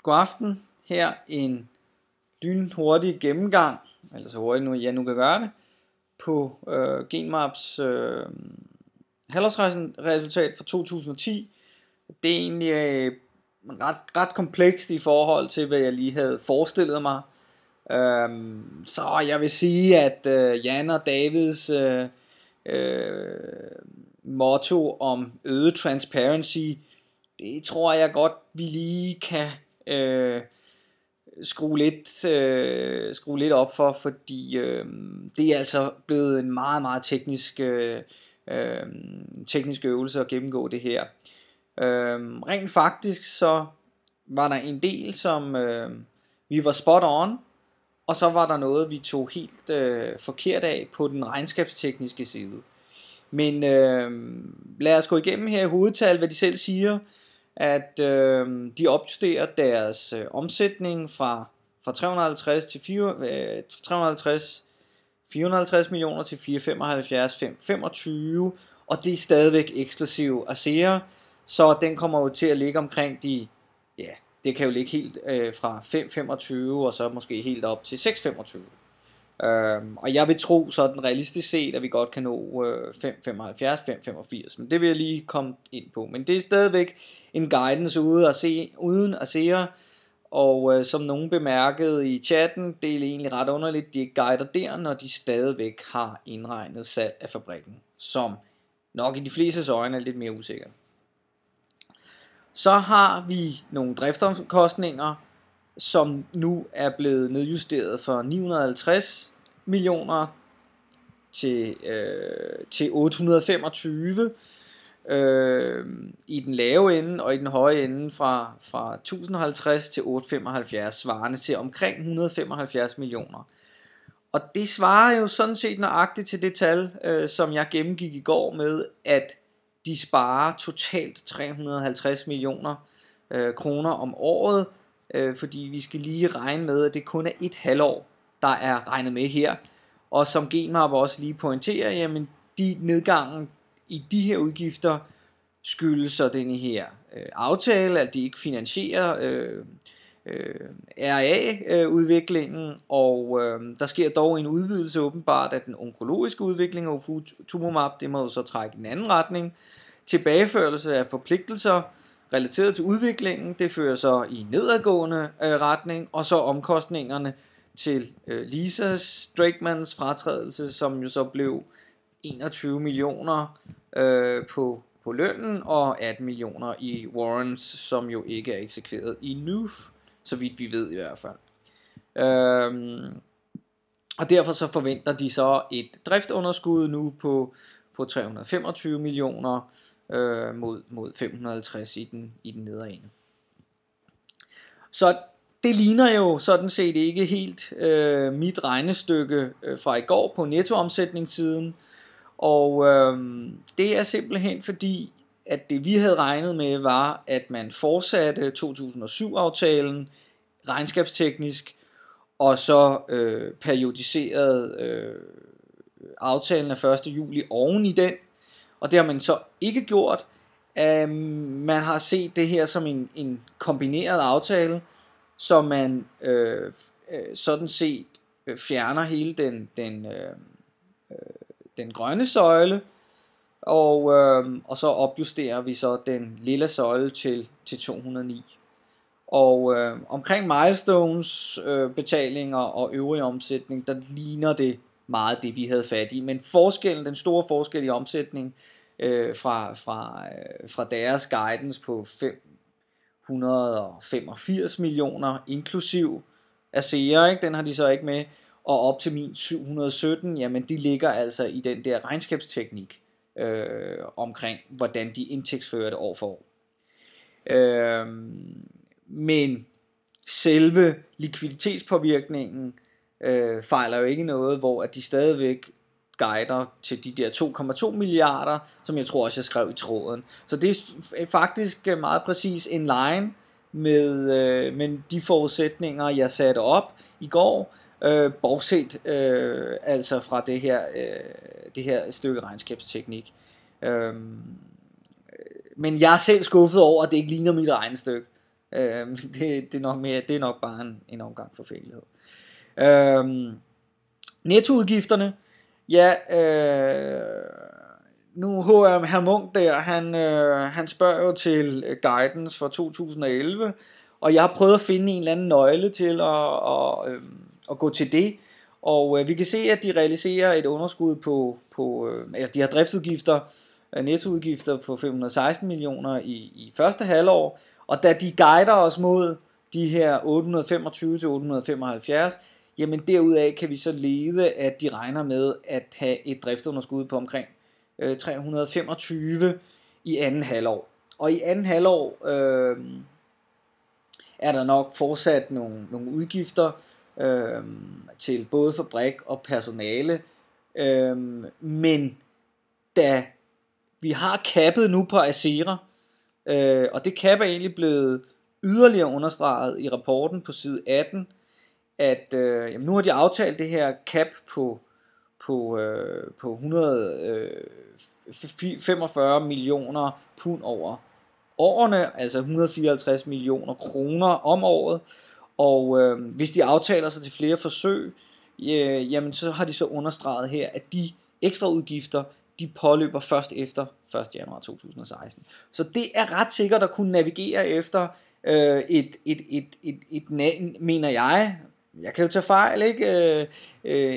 God aften. Her en lynhurtig gennemgang, eller så hurtigt jeg nu kan gøre det, på Genmaps halvårsresultat for 2010. Det er egentlig ret komplekst i forhold til, hvad jeg lige havde forestillet mig. Så jeg vil sige, at Jan og Davids motto om øget transparency, det tror jeg godt, vi lige kan skrue lidt op for, fordi det er altså blevet en meget, meget teknisk øvelse at gennemgå det her. Rent faktisk så var der en del, som vi var spot on, og så var der noget, vi tog helt forkert af på den regnskabstekniske side. Men lad os gå igennem her i hovedtal, hvad de selv siger, at de opjusterer deres omsætning fra 350 til 450 millioner til 475 525, og det er stadigvæk eksklusiv Azera, så den kommer jo til at ligge omkring det kan jo ligge helt fra 525 og så måske helt op til 625. Og jeg vil tro sådan realistisk set, at vi godt kan nå 575, 585, men det vil jeg lige komme ind på. Men det er stadigvæk en guidance uden Azera, og som nogen bemærkede i chatten, det er egentlig ret underligt, de ikke guider der, når de stadigvæk har indregnet salg af fabrikken, som nok i de flestes øjne er lidt mere usikkert. Så har vi nogle driftsomkostninger, som nu er blevet nedjusteret fra 950 millioner til 825 i den lave ende, og i den høje ende fra 1050 til 875, svarende til omkring 175 millioner. Og det svarer jo sådan set nøjagtigt til det tal, som jeg gennemgik i går med, at de sparer totalt 350 millioner kroner om året, fordi vi skal lige regne med, at det kun er et halvår, der er regnet med her. Og som Genmap også lige pointerer, jamen de nedgangen i de her udgifter skyldes så denne her aftale, at de ikke finansierer RA-udviklingen, og der sker dog en udvidelse åbenbart af den onkologiske udvikling af Ofatumumab. Det må jo så trække i en anden retning. Tilbageførelse af forpligtelser relateret til udviklingen, det fører så i nedadgående retning, og så omkostningerne til Lisas Drakemans fratrædelse, som jo så blev 21 millioner på lønnen og 18 millioner i warrants, som jo ikke er eksekveret endnu, så vidt vi ved i hvert fald. Og derfor så forventer de så et driftunderskud nu på 325 millioner mod 550 i den nedre ende. Så det ligner jo sådan set ikke helt mit regnestykke fra i går på nettoomsætningssiden, og det er simpelthen fordi, at det vi havde regnet med var, at man fortsatte 2007-aftalen regnskabsteknisk, og så periodiserede aftalen af 1. juli oven i den, og det har man så ikke gjort. Man har set det her som en kombineret aftale, så man sådan set fjerner hele den grønne søjle, og så opjusterer vi så den lille søjle til 209. Og omkring milestones, betalinger og øvrig omsætning, der ligner det meget det vi havde fat i, men den store forskel i omsætning fra deres guidance på 585 millioner inklusiv Azera, ikke? Den har de så ikke med, og op til min 717, jamen de ligger altså i den der regnskabsteknik omkring hvordan de indtægtsfører det år for år. Men selve likviditetspåvirkningen fejler jo ikke noget, hvor at de stadigvæk guider til de der 2,2 milliarder, som jeg tror også jeg skrev i tråden. Så det er faktisk meget præcis in line med de forudsætninger jeg satte op i går, bortset altså fra det her stykke regnskabsteknik. Men jeg er selv skuffet over, at det ikke ligner mit regnestykke. Det er nok bare en omgang for fældighed. Nettoudgifterne, ja, nu hører jeg hr. Munk der, han spørger jo til guidance for 2011, og jeg har prøvet at finde en eller anden nøgle til at gå til det, og vi kan se, at de realiserer et underskud de har driftsudgifter, nettoudgifter på 516 millioner i første halvår, og da de guider os mod de her 825 til 875, jamen derudaf kan vi så lede, at de regner med at have et driftsunderskud på omkring 325 i anden halvår. Og i anden halvår er der nok fortsat nogle udgifter til både fabrik og personale, men da vi har kappet nu på Acera, og det cap er egentlig blevet yderligere understreget i rapporten på side 18, at nu har de aftalt det her cap på 145 millioner pund over årene, altså 154 millioner kroner om året, og hvis de aftaler sig til flere forsøg, jamen så har de så understreget her, at de ekstra udgifter, de påløber først efter 1. januar 2016. Så det er ret sikkert at kunne navigere efter mener jeg kan jo tage fejl, ikke?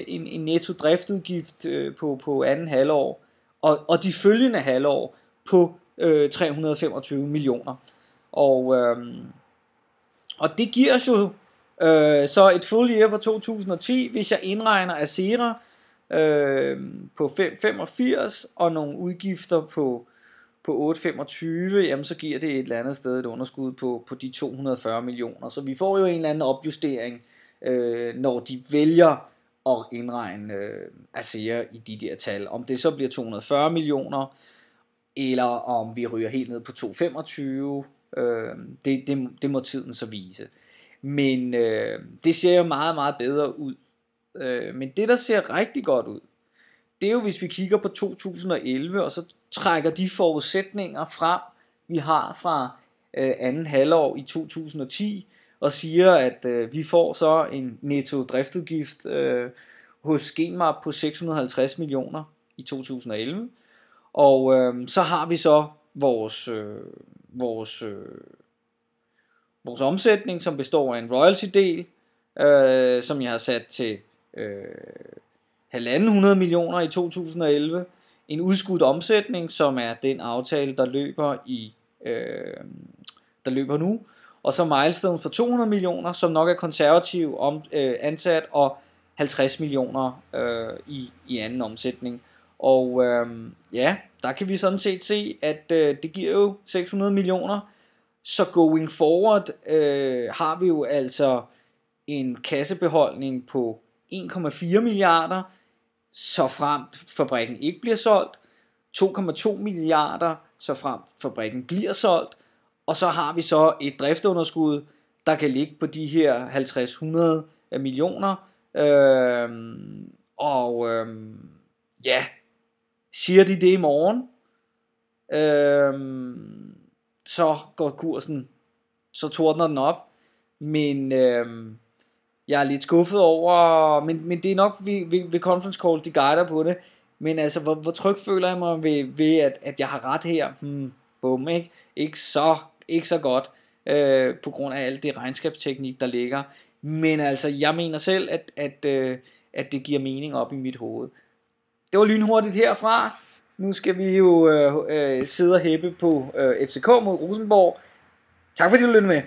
En netto driftudgift på anden halvår, og de følgende halvår på 325 millioner. Og det giver os jo så et full year for 2010, hvis jeg indregner Acera på 585 og nogle udgifter på 825, jamen så giver det et eller andet sted et underskud på de 240 millioner. Så vi får jo en eller anden opjustering, når de vælger at indregne Acera i de der tal. Om det så bliver 240 millioner, eller om vi ryger helt ned på 225, det må tiden så vise. Men det ser jo meget, meget bedre ud. Men det, der ser rigtig godt ud, det er jo, hvis vi kigger på 2011, og så trækker de forudsætninger frem, vi har fra anden halvår i 2010, og siger, at vi får så en netto driftudgift hos Genmab på 650 millioner i 2011. Og så har vi så vores omsætning, som består af en royalty-del, som jeg har sat til 1.500 millioner i 2011. En udskudt omsætning, som er den aftale, der løber nu. Og så milestones for 200 millioner, som nok er konservativ ansat, og 50 millioner i anden omsætning. Og der kan vi sådan set se, at det giver jo 600 millioner. Så going forward har vi jo altså en kassebeholdning på 1,4 milliarder, så fremt fabrikken ikke bliver solgt. 2,2 milliarder, så fremt fabrikken bliver solgt. Og så har vi så et driftunderskud, der kan ligge på de her 50-100 millioner. Siger de det i morgen, så går kursen, så tordner den op. Men jeg er lidt skuffet over, men det er nok ved conference call, de guider på det. Men altså, hvor tryg føler jeg mig ved at jeg har ret her? Bum, ikke? Ikke så godt, på grund af alt det regnskabsteknik, der ligger. Men altså, jeg mener selv, at det giver mening op i mit hoved. Det var lynhurtigt herfra. Nu skal vi jo sidde og hæppe på FCK mod Rosenborg. Tak fordi du lyttede med.